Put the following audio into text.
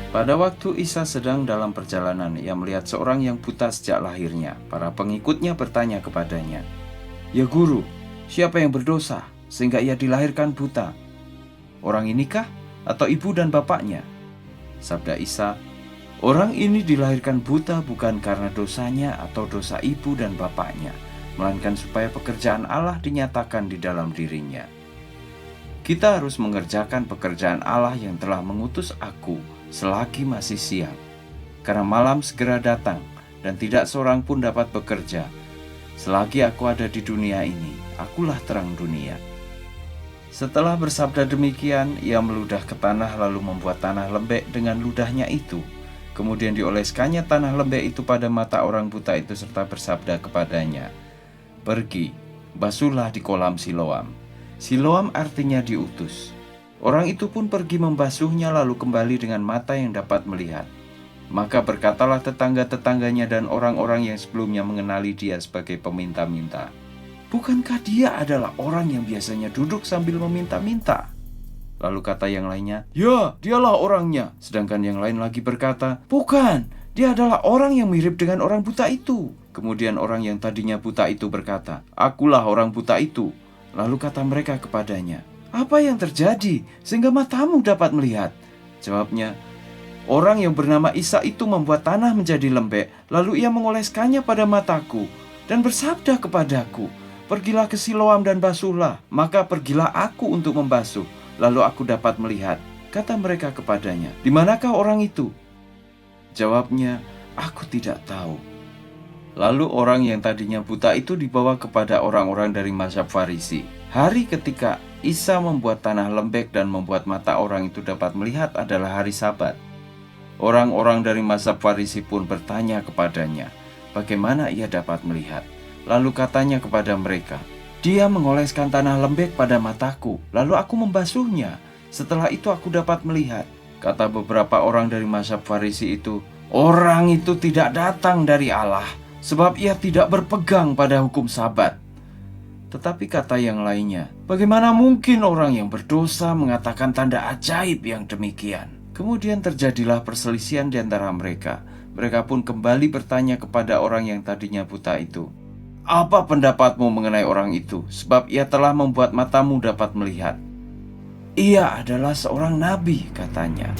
Pada waktu Isa sedang dalam perjalanan, ia melihat seorang yang buta sejak lahirnya. Para pengikutnya bertanya kepadanya, "Ya guru, siapa yang berdosa sehingga ia dilahirkan buta? Orang inikah atau ibu dan bapaknya?" Sabda Isa, "Orang ini dilahirkan buta bukan karena dosanya atau dosa ibu dan bapaknya, melainkan supaya pekerjaan Allah dinyatakan di dalam dirinya. Kita harus mengerjakan pekerjaan Allah yang telah mengutus aku selagi masih siang, karena malam segera datang dan tidak seorang pun dapat bekerja. Selagi aku ada di dunia ini, akulah terang dunia." Setelah bersabda demikian, ia meludah ke tanah lalu membuat tanah lembek dengan ludahnya itu. Kemudian dioleskannya tanah lembek itu pada mata orang buta itu serta bersabda kepadanya, "Pergi, basuhlah di kolam Siloam." Siloam artinya diutus. Orang itu pun pergi membasuhnya lalu kembali dengan mata yang dapat melihat. Maka berkatalah tetangga-tetangganya dan orang-orang yang sebelumnya mengenali dia sebagai peminta-minta, "Bukankah dia adalah orang yang biasanya duduk sambil meminta-minta?" Lalu kata yang lainnya, "Ya, dialah orangnya." Sedangkan yang lain lagi berkata, "Bukan, dia adalah orang yang mirip dengan orang buta itu." Kemudian orang yang tadinya buta itu berkata, "Akulah orang buta itu." Lalu kata mereka kepadanya, "Apa yang terjadi sehingga matamu dapat melihat?" Jawabnya, "Orang yang bernama Isa itu membuat tanah menjadi lembek, lalu ia mengoleskannya pada mataku dan bersabda kepadaku, 'Pergilah ke Siloam dan basuhlah.' Maka pergilah aku untuk membasuh, lalu aku dapat melihat." Kata mereka kepadanya, "Di manakah orang itu?" Jawabnya, "Aku tidak tahu." Lalu orang yang tadinya buta itu dibawa kepada orang-orang dari mazhab Farisi. Hari ketika Isa membuat tanah lembek dan membuat mata orang itu dapat melihat adalah hari Sabat. Orang-orang dari mazhab Farisi pun bertanya kepadanya, bagaimana ia dapat melihat. Lalu katanya kepada mereka, "Dia mengoleskan tanah lembek pada mataku, lalu aku membasuhnya. Setelah itu aku dapat melihat." Kata beberapa orang dari mazhab Farisi itu, "Orang itu tidak datang dari Allah, sebab ia tidak berpegang pada hukum Sabat." Tetapi kata yang lainnya, "Bagaimana mungkin orang yang berdosa mengatakan tanda ajaib yang demikian?" Kemudian terjadilah perselisihan di antara mereka. Mereka pun kembali bertanya kepada orang yang tadinya buta itu, "Apa pendapatmu mengenai orang itu? Sebab ia telah membuat matamu dapat melihat." "Ia adalah seorang nabi," katanya.